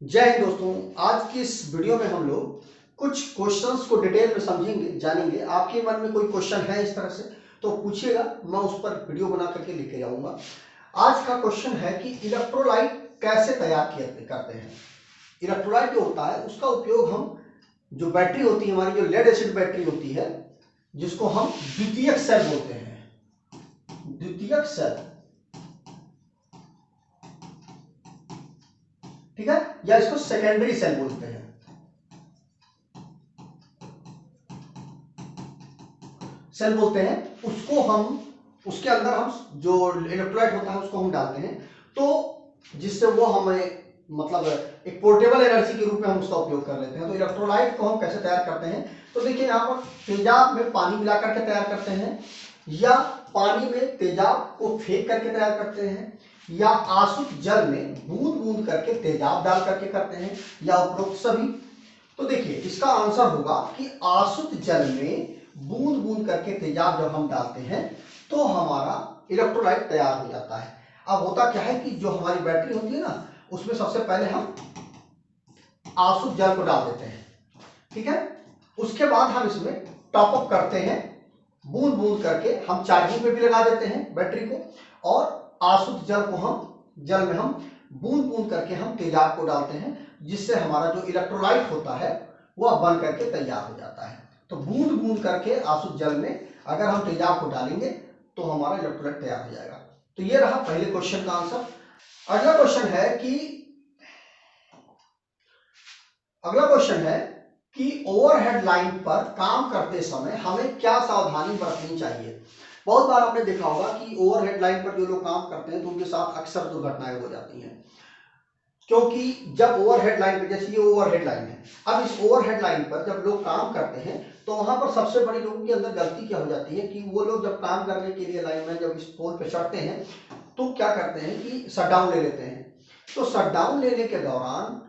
जय हिंद दोस्तों। आज की इस वीडियो में हम लोग कुछ क्वेश्चंस को डिटेल में समझेंगे, जानेंगे। आपके मन में कोई क्वेश्चन है इस तरह से तो पूछिएगा, मैं उस पर वीडियो बना करके लेके जाऊंगा। आज का क्वेश्चन है कि इलेक्ट्रोलाइट कैसे तैयार करते हैं। इलेक्ट्रोलाइट जो होता है उसका उपयोग हम, जो बैटरी होती है हमारी, जो लेड एसिड बैटरी होती है जिसको हम द्वितीयक सेल बोलते हैं, द्वितीयक सेल, ठीक है, या इसको सेकेंडरी सेल बोलते हैं। सेल बोलते हैं उसको हम, उसके अंदर हम जो इलेक्ट्रोलाइट होता है उसको हम डालते हैं, तो जिससे वो हमें मतलब एक पोर्टेबल एनर्जी के रूप में हम उसका उपयोग कर लेते हैं। तो इलेक्ट्रोलाइट को हम कैसे तैयार करते हैं, तो देखिए यहाँ पर तेजाब में पानी मिलाकर के तैयार करते हैं, या पानी में तेजाब को फेंक करके तैयार करते हैं, या आसुत जल में बूंद बूंद करके तेजाब डाल करके करते हैं, या उपरोक्त सभी। तो देखिए इसका आंसर होगा कि आसुत जल में बूंद बूंद करके तेजाब जब हम डालते हैं तो हमारा इलेक्ट्रोलाइट तैयार हो जाता है। अब होता क्या है कि जो हमारी बैटरी होती है ना, उसमें सबसे पहले हम आसुत जल को डाल देते हैं, ठीक है। उसके बाद हम इसमें टॉप अप करते हैं, बूंद बूंद करके हम चार्जिंग पे भी लगा देते हैं बैटरी को, और आसुत जल को हम, जल में हम बूंद बूंद करके हम तेजाब को डालते हैं, जिससे हमारा जो इलेक्ट्रोलाइट होता है वह बन करके तैयार हो जाता है। तो बूंद बूंद करके आसुत जल में अगर हम तेजाब को डालेंगे तो हमारा इलेक्ट्रोलाइट तैयार हो जाएगा। तो ये रहा पहले क्वेश्चन का आंसर। अगला क्वेश्चन है कि अगला क्वेश्चन है कि ओवरहेड लाइन पर काम करते समय हमें क्या सावधानी बरतनी चाहिए। बहुत बार आपने देखा होगा कि ओवरहेड लाइन पर जो लोग काम करते हैं तो उनके साथ अक्सर दुर्घटनाएं हो जाती हैं, क्योंकि जब ओवरहेड लाइन पर, जैसे ये ओवरहेड लाइन है, अब इस ओवरहेड लाइन पर जब लोग काम करते हैं तो वहां पर सबसे बड़ी लोगों के अंदर गलती क्या हो जाती है कि वो लोग जब काम करने के लिए लाइन में जब इस पोल पे चढ़ते हैं तो क्या करते हैं कि शटडाउन ले लेते हैं। तो शटडाउन लेने के दौरान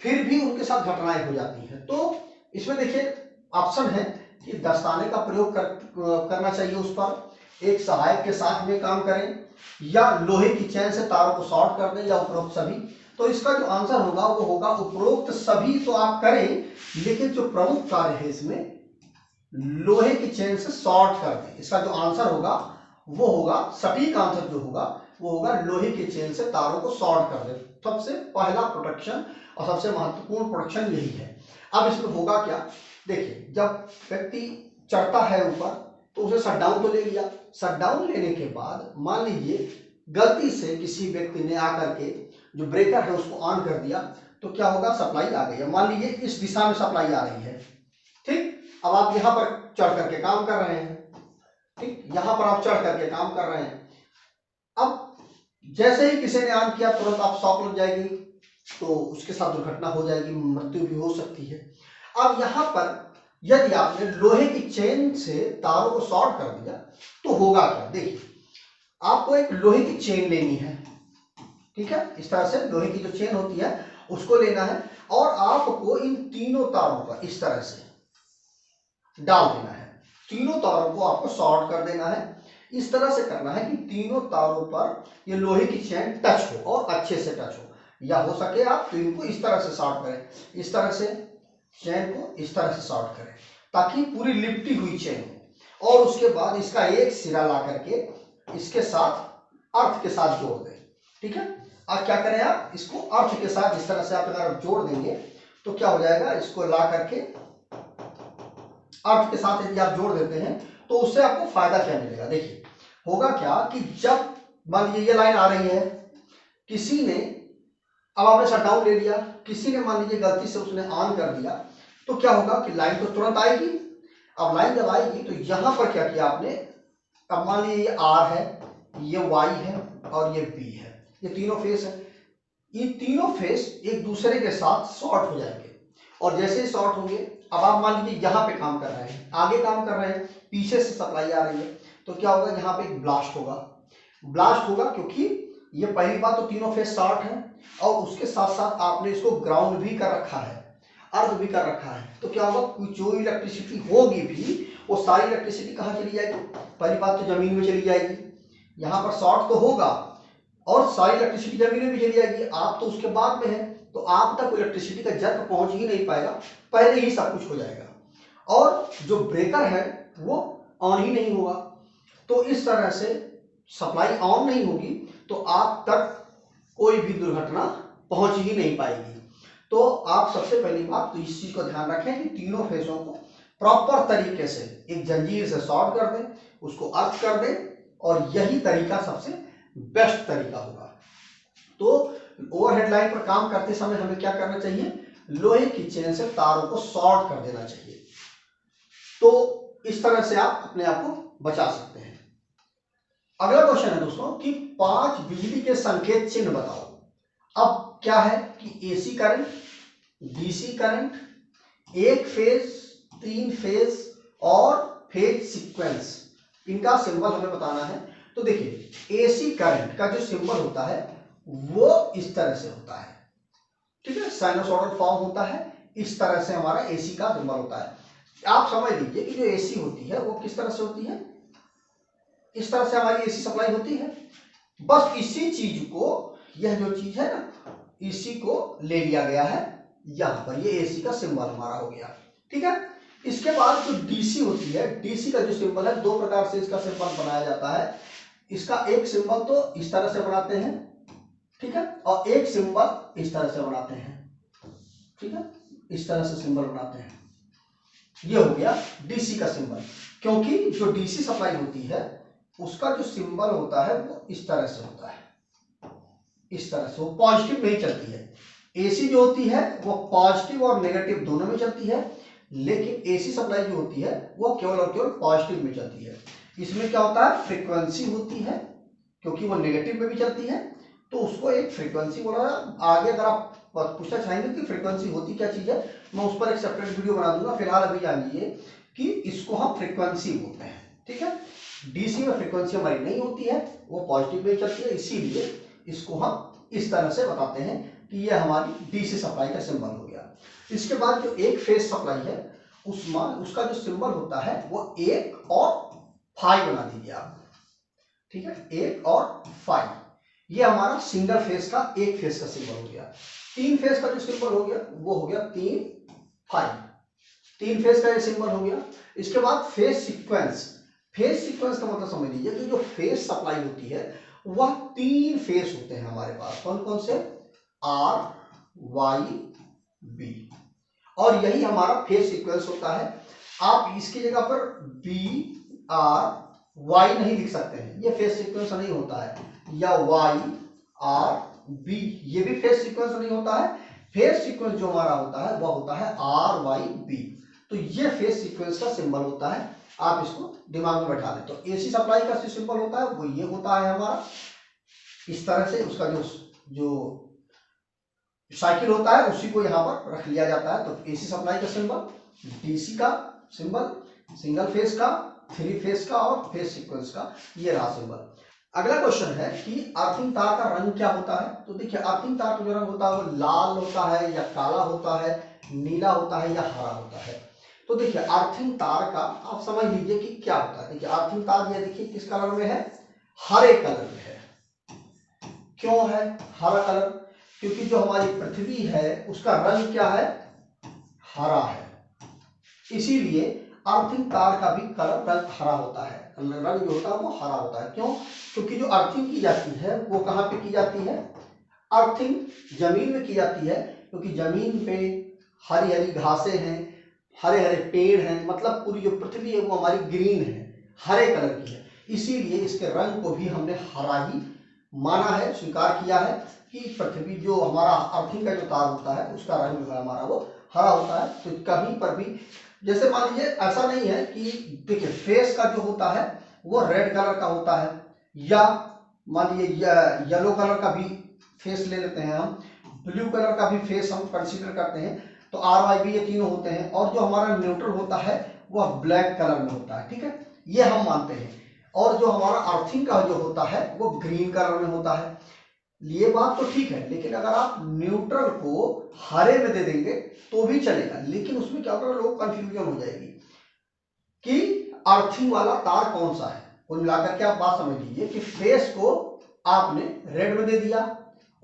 फिर भी उनके साथ घटनाएं हो जाती हैं। तो इसमें देखिए ऑप्शन है कि दस्ताने का प्रयोग करना चाहिए, उस पर एक सहायक के साथ में काम करें, या लोहे की चैन से तारों को शॉर्ट कर दें, या उपरोक्त सभी। तो इसका जो आंसर होगा वो होगा उपरोक्त सभी तो आप करें, लेकिन जो प्रमुख कार्य है इसमें लोहे की चेन से शॉर्ट कर दें। इसका जो आंसर होगा वो होगा, सटीक आंसर जो होगा वो होगा लोहे की चेन से तारों को शॉर्ट कर दें। सबसे पहला प्रोटेक्शन और सबसे महत्वपूर्ण प्रोटेक्शन यही है। अब इसमें होगा क्या, देखिए जब व्यक्ति चढ़ता है ऊपर तो उसे शटडाउन तो ले लिया, शटडाउन लेने के बाद मान लीजिए गलती से किसी व्यक्ति ने आकर के जो ब्रेकर है उसको ऑन कर दिया, तो क्या होगा, सप्लाई आ गई है। मान लीजिए इस दिशा में सप्लाई आ रही है, ठीक। अब आप यहां पर चढ़ करके काम कर रहे हैं, ठीक, यहां पर आप चढ़ करके काम कर रहे हैं। अब जैसे ही किसी ने ऑन किया तुरंत आप शॉक लग जाएगी, तो उसके साथ दुर्घटना हो जाएगी, मृत्यु भी हो सकती है। अब यहां पर यदि आपने लोहे की चेन से तारों को शॉर्ट कर दिया तो होगा क्या, देखिए आपको एक लोहे की चेन लेनी है, ठीक है। इस तरह से लोहे की जो चेन होती है उसको लेना है, और आपको इन तीनों तारों का इस तरह से डाल देना है। तीनों तारों को आपको शॉर्ट कर देना है। इस तरह से करना है कि तीनों तारों पर ये लोहे की चेन टच हो और अच्छे से टच हो, या हो सके आप तो इनको इस तरह से शॉर्ट करें, इस तरह से चेन को इस तरह से शॉर्ट करें ताकि पूरी लिपटी हुई चेन हो, और उसके बाद इसका एक सिरा ला करके इसके साथ अर्थ के साथ जोड़ दें, ठीक है। अब क्या करें, आप इसको अर्थ के साथ इस तरह से आप अगर जोड़ देंगे तो क्या हो जाएगा, इसको ला करके अर्थ के साथ यदि आप जोड़ देते हैं तो उससे आपको फायदा क्या मिलेगा। देखिए होगा क्या कि जब मान लीजिए ये लाइन आ रही है, किसी ने, अब आपने शटडाउन ले लिया, किसी ने मान लीजिए गलती से उसने ऑन कर दिया, तो क्या होगा कि लाइन तो तुरंत आएगी। अब लाइन जब आएगी तो यहां पर क्या किया आपने, अब मान लीजिए ये आर है, ये वाई है और ये बी है, ये तीनों फेस है। ये तीनों फेस एक दूसरे के साथ शॉर्ट हो जाएंगे, और जैसे ही शॉर्ट होंगे, अब आप मान लीजिए यहाँ पे काम कर रहे हैं, आगे काम कर रहे हैं, पीछे से सप्लाई आ रही है, तो क्या होगा, यहाँ पे एक ब्लास्ट होगा। ब्लास्ट होगा क्योंकि ये पहली बात तो तीनों फेस शॉर्ट है, और उसके साथ साथ आपने इसको ग्राउंड भी कर रखा है, अर्थ भी कर रखा है। तो क्या होगा, जो इलेक्ट्रिसिटी होगी भी वो सारी इलेक्ट्रिसिटी कहाँ चली जाएगी, पहली बात तो जमीन में चली जाएगी। यहाँ पर शॉर्ट तो होगा और सारी इलेक्ट्रिसिटी जमीन में भी चली जाएगी, आप तो उसके बाद में है, तो आप तक इलेक्ट्रिसिटी का जर्क पहुंच ही नहीं पाएगा, पहले ही सब कुछ हो जाएगा और जो ब्रेकर है वो ऑन ही नहीं होगा। तो इस तरह से सप्लाई ऑन नहीं होगी तो आप तक कोई भी दुर्घटना पहुंच ही नहीं पाएगी। तो आप सबसे पहली बात तो इस चीज को ध्यान रखें कि तीनों फेसों को प्रॉपर तरीके से एक जंजीर से शॉर्ट कर दें, उसको अर्थ कर दें और यही तरीका सबसे बेस्ट तरीका होगा। तो ओवरहेड लाइन पर काम करते समय हमें क्या करना चाहिए, लोहे की चेन से तारों को शॉर्ट कर देना चाहिए। तो इस तरह से आप अपने आप को बचा सकते हैं। अगला क्वेश्चन है दोस्तों कि 5 बिजली के संकेत चिन्ह बताओ। अब क्या है कि एसी करंट, डीसी करंट, एक फेज, 3 फेज और फेज सीक्वेंस, इनका सिंबल हमें बताना है। तो देखिए एसी करंट का जो सिंबल होता है वो इस तरह से होता है, ठीक है, साइनोसॉइडल फॉर्म होता है, इस तरह से हमारा एसी का सिंबल होता है। आप समझ लीजिए कि जो एसी होती है वो किस तरह से होती है, इस तरह से हमारी एसी सप्लाई होती है। बस इसी चीज को, यह जो चीज है ना, इसी को ले लिया गया है यहां पर, ये एसी का सिंबल हमारा हो गया, ठीक है। इसके बाद जो डीसी होती है, डीसी का जो सिंबल है, 2 प्रकार से इसका सिंबल बनाया जाता है। इसका एक सिंबल तो इस तरह से बनाते हैं, ठीक है, और एक सिंबल इस तरह से बनाते हैं, ठीक है, इस तरह से सिंबल बनाते हैं। ये हो गया डीसी का सिंबल, क्योंकि जो डीसी सप्लाई होती है उसका जो सिंबल होता है वो इस तरह से होता है, इस तरह से, वो पॉजिटिव में ही चलती है। एसी जो होती है वो पॉजिटिव और नेगेटिव दोनों में चलती है, लेकिन एसी सप्लाई जो होती है वो केवल और केवल पॉजिटिव में चलती है। इसमें क्या होता है, फ्रीक्वेंसी होती है, क्योंकि वो नेगेटिव में भी चलती है तो उसको एक फ्रीक्वेंसी बोला है। आगे अगर आप पूछना चाहेंगे कि फ्रीक्वेंसी होती क्या चीज है, मैं उस पर एक सेपरेट वीडियो बना दूंगा। फिलहाल अभी जानिए कि इसको हम फ्रीक्वेंसी बोलते हैं, ठीक है। डीसी में फ्रीक्वेंसी हमारी नहीं होती है, वो पॉजिटिव में चलती है, इसीलिए इसको हम इस तरह से बताते हैं कि ये हमारी डीसी सप्लाई का सिंबल हो गया। इसके बाद जो एक फेज सप्लाई है उसका जो सिंबल होता है वो 1 और 5 बना दीजिए आप, ठीक है, 1 और 5, ये हमारा सिंगल फेज का, एक फेज का सिंबल हो गया। 3 फेज का जो सिंबल हो गया वो हो गया 3 5, 3 फेज का ये सिंबल हो गया। इसके बाद फेज सीक्वेंस, फेज सीक्वेंस का मतलब समझ लीजिए कि जो फेज सप्लाई होती है वह 3 फेज होते हैं हमारे पास, कौन कौन से, आर, वाई, बी, और यही हमारा फेज सीक्वेंस होता है। आप इसकी जगह पर बी आर वाई नहीं लिख सकते हैं, ये फेज सीक्वेंस नहीं होता है, या वाई आर बी, ये भी फेज सीक्वेंस नहीं होता है। फेज सीक्वेंस जो हमारा होता है वह होता है आर वाई बी, तो ये फेज सीक्वेंस का सिंबल होता है, आप इसको दिमाग में बैठा लें। तो एसी सप्लाई का सिंबल होता है वो ये होता है हमारा, इस तरह से उसका जो साइकिल होता है उसी को यहाँ पर रख लिया जाता है। तो एसी सप्लाई का सिंबल, डीसी का सिंबल, सिंगल फेज का, 3 फेज का और फेज सीक्वेंस का, ये रहा सिंबल। अगला क्वेश्चन है कि अर्थिंग तार का रंग क्या होता है। तो देखिए अर्थिंग तार का जो रंग होता है वो लाल होता है या काला होता है, नीला होता है या हरा होता है। तो देखिए अर्थिंग तार का आप समझ लीजिए कि क्या होता है। देखिए अर्थिंग तार ये देखिए किस कलर में है, हरे कलर में है। क्यों है हरा कलर, क्योंकि जो हमारी पृथ्वी है उसका रंग क्या है, हरा है, इसीलिए अर्थिंग तार का भी कलर रंग हरा होता है, रंग जो होता है वो हरा होता है। क्यों, क्योंकि जो अर्थिंग की जाती है वो कहाँ पे की जाती है, अर्थिंग जमीन में की जाती है, क्योंकि जमीन पे हरी हरी घासें हैं, हरे हरे पेड़ हैं, मतलब पूरी जो पृथ्वी है वो हमारी ग्रीन है, हरे कलर की है, इसीलिए इसके रंग को भी हमने हरा ही माना है, स्वीकार किया है कि पृथ्वी जो हमारा अर्थिंग का जो तार होता है उसका रंग जो है हमारा वो हरा होता है। तो कहीं पर भी जैसे मान लीजिए ऐसा नहीं है कि देखिए फेस का जो होता है वो रेड कलर का होता है, या मान लीजिए येलो कलर का भी फेस ले लेते हैं हम, ब्लू कलर का भी फेस हम कंसीडर करते हैं, तो आर वाई बी ये तीनों होते हैं, और जो हमारा न्यूट्रल होता है वह ब्लैक कलर में होता है, ठीक है, ये हम मानते हैं। और जो हमारा अर्थिंग का जो होता है वो ग्रीन कलर में होता है। ये बात तो ठीक है, लेकिन अगर आप न्यूट्रल को हरे में दे देंगे तो भी चलेगा, लेकिन उसमें क्या होगा, लोग कंफ्यूजन हो जाएगी कि अर्थिंग वाला तार कौन सा है। कुल मिलाकर के आप बात समझ लीजिए कि फेस को आपने रेड में दे दिया,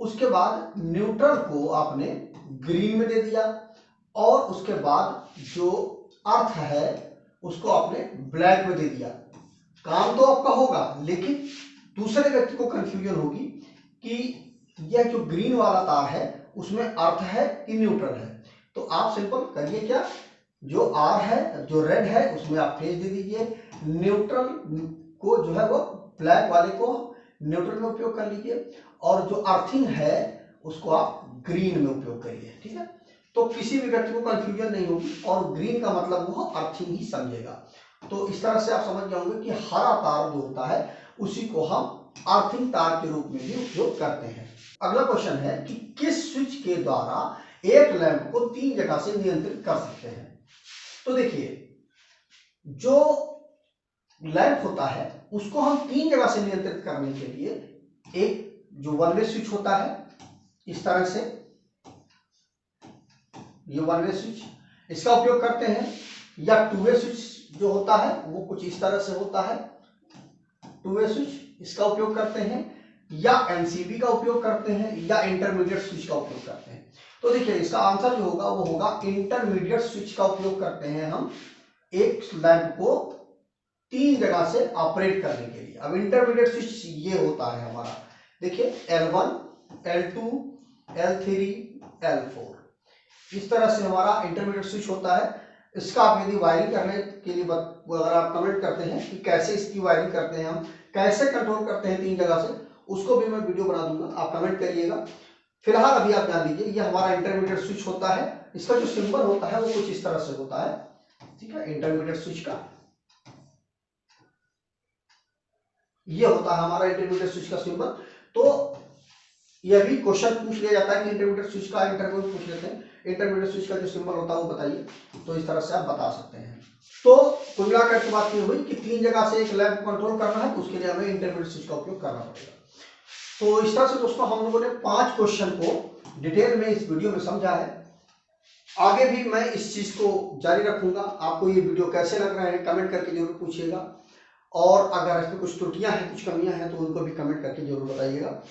उसके बाद न्यूट्रल को आपने ग्रीन में दे दिया, और उसके बाद जो अर्थ है उसको आपने ब्लैक में दे दिया। काम तो आपका होगा, लेकिन दूसरे व्यक्ति को कंफ्यूजन होगी कि यह जो ग्रीन वाला तार है उसमें अर्थ है कि न्यूट्रल है। तो आप सिंपल करिए क्या, जो आर है, जो रेड है, उसमें आप फेज दे दीजिए, न्यूट्रल को जो है वो ब्लैक वाले को न्यूट्रल में उपयोग कर लीजिए, और जो अर्थिंग है उसको आप ग्रीन में उपयोग करिए। ठीक है, तो किसी भी व्यक्ति को कंफ्यूजन नहीं होगी, और ग्रीन का मतलब वो अर्थिंग ही समझेगा। तो इस तरह से आप समझ जाओगे कि हरा तार जो होता है उसी को हम अर्थिंग तार के रूप में भी उपयोग करते हैं। अगला क्वेश्चन है कि किस स्विच के द्वारा एक लैंप को 3 जगह से नियंत्रित कर सकते हैं। तो देखिए, जो लैंप होता है उसको हम 3 जगह से नियंत्रित करने के लिए एक जो वन वे स्विच होता है, इस तरह से ये वन वे स्विच, इसका उपयोग करते हैं, या टू वे स्विच जो होता है वो कुछ इस तरह से होता है, टू वे स्विच, इसका उपयोग करते हैं, या एमसीबी का उपयोग करते हैं, या इंटरमीडिएट स्विच का उपयोग करते हैं। तो देखिए, इसका आंसर जो होगा वो होगा इंटरमीडिएट स्विच का उपयोग करते हैं हम एक लैंप को 3 जगह से ऑपरेट करने के लिए। अब इंटरमीडिएट स्विच ये होता है हमारा, देखिए L1, L2, L3, L4, इस तरह से हमारा इंटरमीडिएट स्विच होता है। इसका आप यदि वायरिंग करने के लिए अगर आप कमेंट करते हैं कि कैसे इसकी वायरिंग करते हैं, हम कैसे कंट्रोल करते हैं 3 जगह से, उसको भी मैं वीडियो बना दूंगा, आप कमेंट करिएगा। फिलहाल अभी आप जान लीजिए ये हमारा इंटरमीडिएट स्विच होता है, इसका जो सिंबल होता है वो कुछ इस तरह से होता है। ठीक है, इंटरमीडिएट स्विच का ये होता है हमारा इंटरमीडिएट स्विच का सिंबल। तो यह भी क्वेश्चन पूछ लिया जाता है कि इंटरमीडिएट स्विच का, इंटरव्यू पूछ लेते हैं, इंटरमीडिएट स्विच का जो सिंबल होता है वो बताइए, तो इस तरह से आप बता सकते हैं। तो कुल मिलाकर के बात ये हुई कि 3 जगह से एक लैंप कंट्रोल करना है, तो उसके लिए हमें इंटरमीडिएट स्विच का उपयोग करना पड़ेगा। तो इस तरह से दोस्तों हम लोगों ने 5 क्वेश्चन को डिटेल में इस वीडियो में समझा है। आगे भी मैं इस चीज को जारी रखूंगा। आपको ये वीडियो कैसे लग रहा है कमेंट करके जरूर पूछिएगा, और अगर इसमें कुछ त्रुटियां हैं, कुछ कमियां हैं, तो उनको भी कमेंट करके जरूर बताइएगा।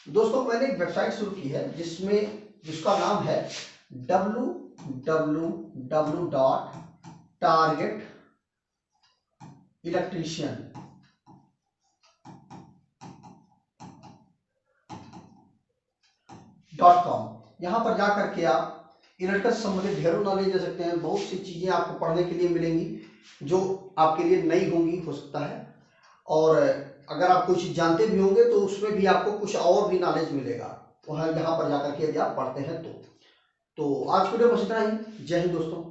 दोस्तों, मैंने एक वेबसाइट शुरू की है जिसका नाम है www.targetelectrician.com। यहाँ पर जाकर के आप इलेक्ट्रिकल से संबंधित ढेरों नॉलेज ले सकते हैं। बहुत सी चीजें आपको पढ़ने के लिए मिलेंगी जो आपके लिए नई होंगी, हो सकता है, और अगर आप कुछ जानते भी होंगे तो उसमें भी आपको कुछ और भी नॉलेज मिलेगा वहाँ, यहाँ पर जाकर के यदि आप पढ़ते हैं तो आज वीडियो बस इतना ही। जय हिंद दोस्तों।